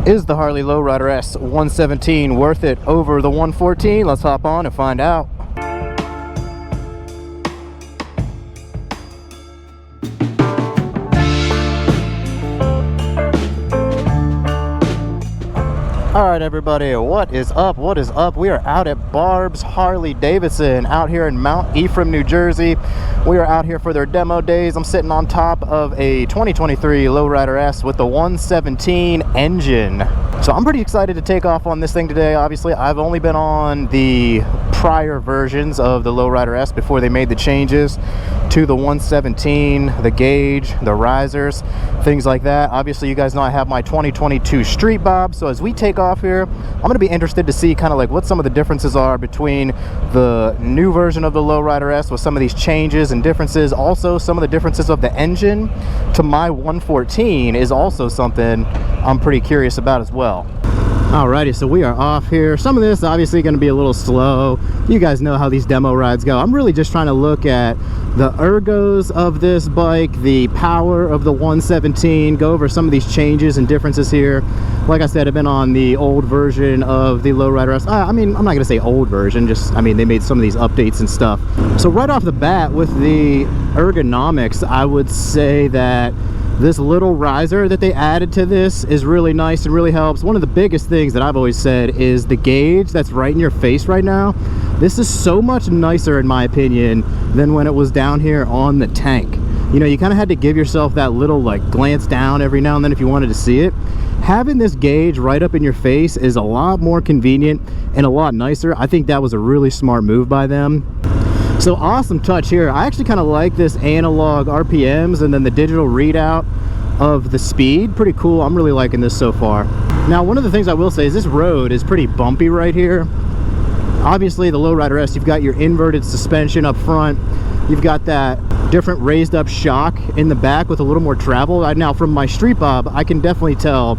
Is the Harley Lowrider S 117 worth it over the 114? Let's hop on and find out. Alright everybody, what is up? What is up? We are out at Barb's Harley Davidson out here in Mount Ephraim, New Jersey. We are out here for their demo days. I'm sitting on top of a 2023 Lowrider S with the 117 engine. So I'm pretty excited to take off on this thing today. Obviously, I've only been on the prior versions of the Lowrider S before they made the changes to the 117, the gauge, the risers, things like that. Obviously, you guys know I have my 2022 Street Bob. So as we take off here, I'm going to be interested to see kind of like what some of the differences are between the new version of the Lowrider S with some of these changes and differences. Also, some of the differences of the engine to my 114 is also something I'm pretty curious about as well. Alrighty, so we are off here. Some of this is obviously going to be a little slow. You guys know how these demo rides go. I'm really just trying to look at the ergos of this bike, the power of the 117, go over some of these changes and differences here. Like I said, I've been on the old version of the Lowrider S. I mean, I'm not going to say old version, just, I mean, they made some of these updates and stuff. So right off the bat with the ergonomics, I would say that this little riser that they added to this is really nice and really helps. One of the biggest things that I've always said is the gauge that's right in your face right now. This is so much nicer in my opinion than when it was down here on the tank. You know, you kind of had to give yourself that little like glance down every now and then if you wanted to see it. Having this gauge right up in your face is a lot more convenient and a lot nicer. I think that was a really smart move by them. So awesome touch here. I actually kind of like this analog RPMs and then the digital readout of the speed. Pretty cool. I'm really liking this so far. Now, one of the things I will say is this road is pretty bumpy right here. Obviously, the Lowrider S, you've got your inverted suspension up front. You've got that different raised up shock in the back with a little more travel. Now, from my Street Bob, I can definitely tell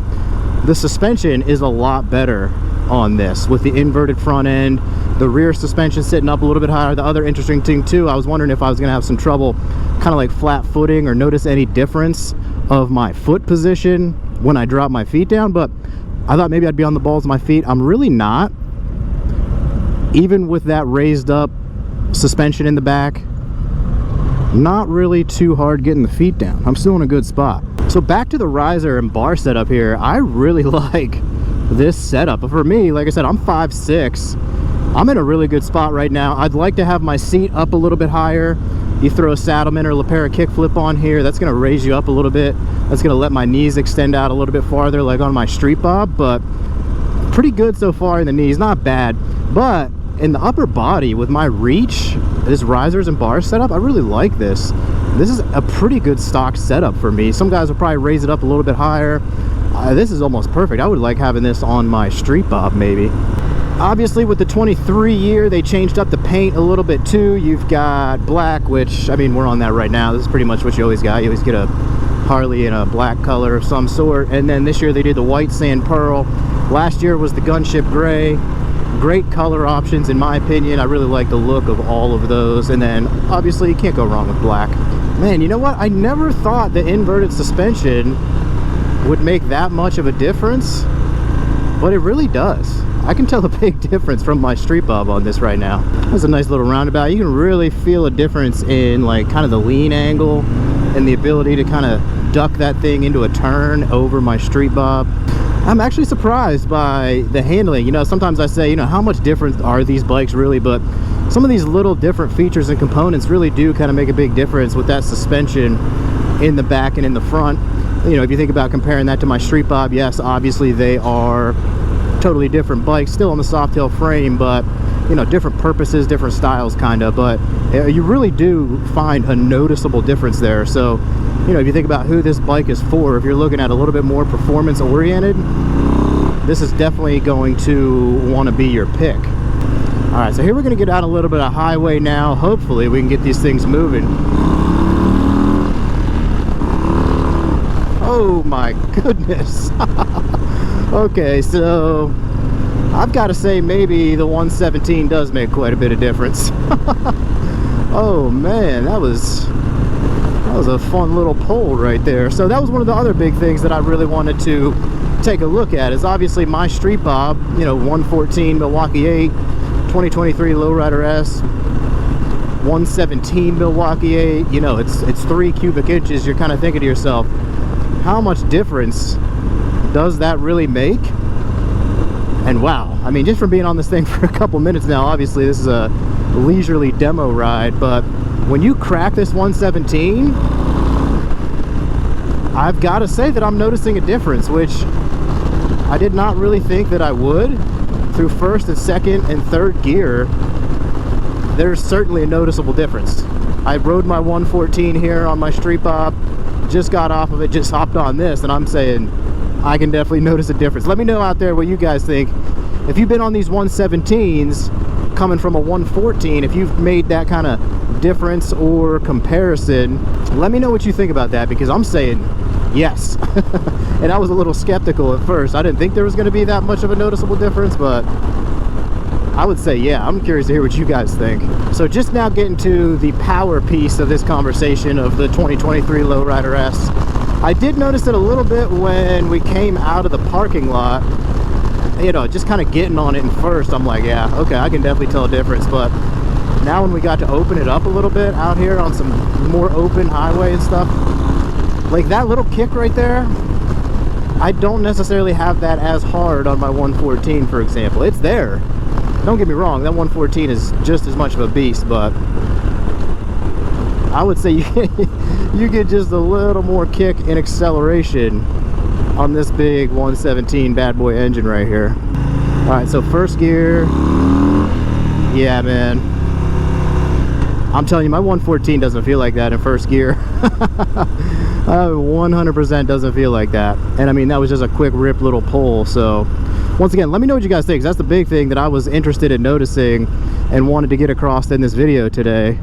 the suspension is a lot better on this with the inverted front end, the rear suspension sitting up a little bit higher. The other interesting thing too, I was wondering if I was going to have some trouble kind of like flat footing or notice any difference of my foot position when I drop my feet down, but I thought maybe I'd be on the balls of my feet. I'm really not. Even with that raised up suspension in the back, not really too hard getting the feet down. I'm still in a good spot. So back to the riser and bar setup here. I really like this setup. But for me, like I said, I'm 5'6". I'm in a really good spot right now. I'd like to have my seat up a little bit higher. You throw a Saddleman or LePera kickflip on here, that's going to raise you up a little bit. That's going to let my knees extend out a little bit farther like on my Street Bob, but pretty good so far in the knees, not bad. But in the upper body with my reach, this risers and bar setup, I really like this. This is a pretty good stock setup for me. Some guys will probably raise it up a little bit higher. This is almost perfect. I would like having this on my Street Bob maybe. Obviously with the 23 year, they changed up the paint a little bit too. You've got black, which, I mean, we're on that right now. This is pretty much what you always got. You always get a Harley in a black color of some sort. And then this year they did the white sand pearl. Last year was the gunship gray. Great color options in my opinion. I really like the look of all of those. And then obviously you can't go wrong with black. Man, you know what? I never thought the inverted suspension would make that much of a difference, but it really does. I can tell a big difference from my Street Bob on this right now. That's a nice little roundabout. You can really feel a difference in like kind of the lean angle and the ability to kind of duck that thing into a turn over my Street Bob. I'm actually surprised by the handling. You know, sometimes I say, you know, how much different are these bikes really, but some of these little different features and components really do kind of make a big difference with that suspension in the back and in the front. You know, if you think about comparing that to my Street Bob, yes, obviously they are totally different bikes, still on the soft tail frame, but you know, different purposes, different styles kind of, but you really do find a noticeable difference there. So, you know, if you think about who this bike is for, if you're looking at a little bit more performance oriented, this is definitely going to want to be your pick. All right, so here we're going to get out a little bit of highway now. Hopefully we can get these things moving. Oh my goodness. Okay, so I've got to say maybe the 117 does make quite a bit of difference. Oh man, that was a fun little pull right there. So that was one of the other big things that I really wanted to take a look at is obviously my Street Bob, you know, 114 Milwaukee 8, 2023 Lowrider S, 117 Milwaukee 8. You know, it's 3 cubic inches. You're kind of thinking to yourself, how much difference does that really make? And wow, I mean, just from being on this thing for a couple minutes now, obviously this is a leisurely demo ride, but when you crack this 117, I've got to say that I'm noticing a difference, which I did not really think that I would. Through first and second and third gear, there's certainly a noticeable difference. I rode my 114 here on my Street Bob, just got off of it, just hopped on this, and I'm saying I can definitely notice a difference. Let me know out there what you guys think. If you've been on these 117s coming from a 114, if you've made that kind of difference or comparison, let me know what you think about that, because I'm saying yes. And I was a little skeptical at first. I didn't think there was going to be that much of a noticeable difference, but I would say yeah. I'm curious to hear what you guys think. So just now getting to the power piece of this conversation of the 2023 Lowrider S. I did notice it a little bit when we came out of the parking lot. You know, just kind of getting on it in first, I'm like, yeah, okay, I can definitely tell a difference. But now when we got to open it up a little bit out here on some more open highway and stuff, like that little kick right there, I don't necessarily have that as hard on my 114, for example. It's there. Don't get me wrong, that 114 is just as much of a beast, but I would say you get just a little more kick and acceleration on this big 117 bad boy engine right here. All right, so first gear, yeah, man. I'm telling you, my 114 doesn't feel like that in first gear. 100% doesn't feel like that. And I mean, that was just a quick rip little pull. So once again, let me know what you guys think, 'cause that's the big thing that I was interested in noticing and wanted to get across in this video today.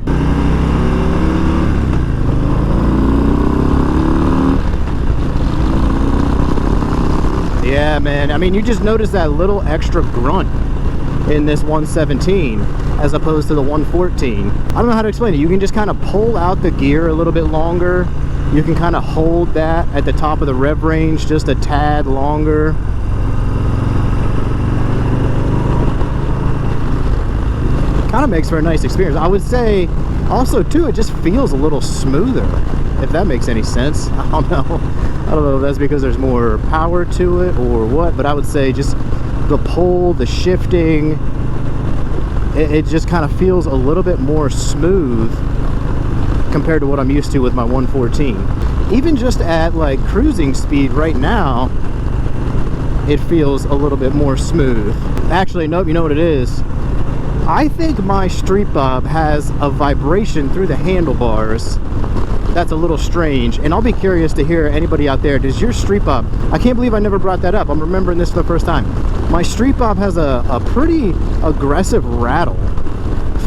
Yeah, man, I mean, you just notice that little extra grunt in this 117 as opposed to the 114. I don't know how to explain it. You can just kind of pull out the gear a little bit longer. You can kind of hold that at the top of the rev range just a tad longer. Kind of makes for a nice experience. I would say also too, it just feels a little smoother, if that makes any sense. I don't know. I don't know if that's because there's more power to it or what, but I would say just the pull, the shifting, it just kind of feels a little bit more smooth compared to what I'm used to with my 114. Even just at like cruising speed right now, it feels a little bit more smooth. Actually, nope, you know what it is? I think my Street Bob has a vibration through the handlebars that's a little strange, and I'll be curious to hear anybody out there, does your Street Bob, I can't believe I never brought that up, I'm remembering this for the first time. My Street Bob has a pretty aggressive rattle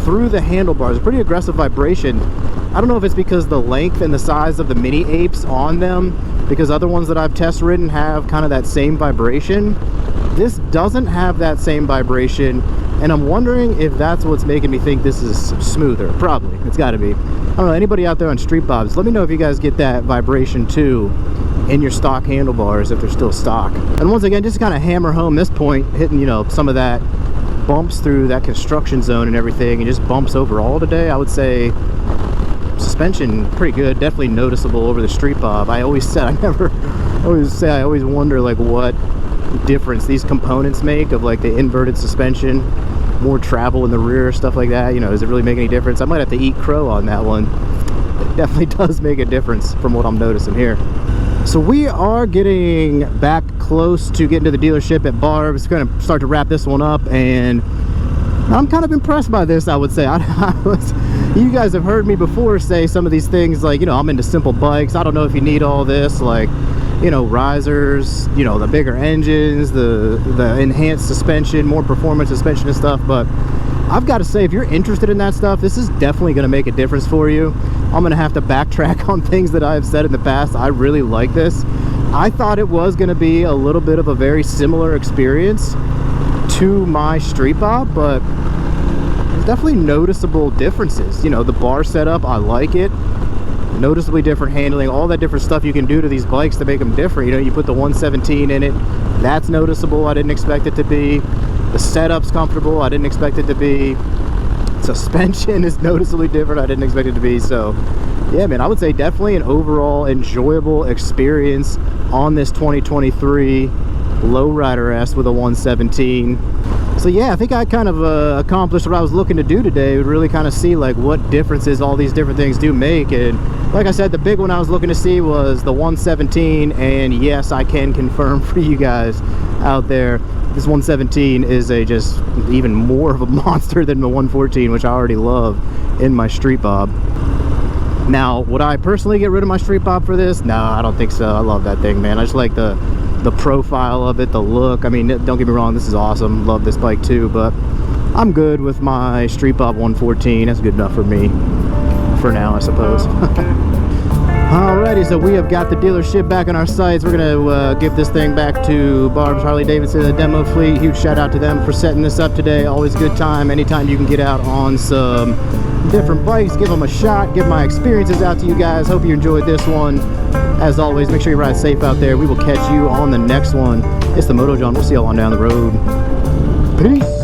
through the handlebars, a pretty aggressive vibration. I don't know if it's because the length and the size of the mini apes on them, because other ones that I've test ridden have kind of that same vibration. This doesn't have that same vibration, and I'm wondering if that's what's making me think this is smoother. Probably, it's got to be. I don't know, anybody out there on Street Bobs, let me know if you guys get that vibration too in your stock handlebars, if they're still stock. And once again, just to kind of hammer home this point, hitting, you know, some of that bumps through that construction zone and everything, and just bumps overall today, I would say suspension pretty good, definitely noticeable over the Street Bob. I always said, I always wonder like what difference these components make of like the inverted suspension, more travel in the rear, stuff like that. You know, does it really make any difference? I might have to eat crow on that one. It definitely does make a difference from what I'm noticing here. So we are getting back close to getting to the dealership at Barb's. Going to start to wrap this one up, and I'm kind of impressed by this, I would say. You guys have heard me before say some of these things, like, you know, I'm into simple bikes. I don't know if you need all this, like, you know, risers, you know, the bigger engines, the enhanced suspension, more performance suspension and stuff. But I've got to say, if you're interested in that stuff, this is definitely going to make a difference for you. I'm going to have to backtrack on things that I've said in the past. I really like this. I thought it was going to be a little bit of a very similar experience to my Street Bob, but there's definitely noticeable differences. You know, the bar setup, I like it. noticeably different handling, all that different stuff you can do to these bikes to make them different. You know, you put the 117 in it, that's noticeable. I didn't expect it to be. The setup's comfortable, I didn't expect it to be. Suspension is noticeably different, I didn't expect it to be. So yeah, man, I would say definitely an overall enjoyable experience on this 2023 lowrider S with a 117. So yeah, I think I kind of accomplished what I was looking to do today. Really kind of see like what differences all these different things do make. And like I said, the big one I was looking to see was the 117, and yes, I can confirm for you guys out there, this 117 is a just even more of a monster than the 114, which I already love in my Street Bob. Now, would I personally get rid of my Street Bob for this? No, I don't think so. I love that thing, man. I just like the profile of it, the look. I mean, don't get me wrong, this is awesome. Love this bike too, but I'm good with my Street Bob 114. That's good enough for me for now, I suppose. Alrighty, so we have got the dealership back on our sites. We're gonna give this thing back to Barb's Harley Davidson, the demo fleet. Huge shout out to them for setting this up today. Always a good time. Anytime you can get out on some different bikes, give them a shot, give my experiences out to you guys. Hope you enjoyed this one. As always, make sure you ride safe out there. We will catch you on the next one. It's the Moto Jawn. We'll see y'all on down the road. Peace.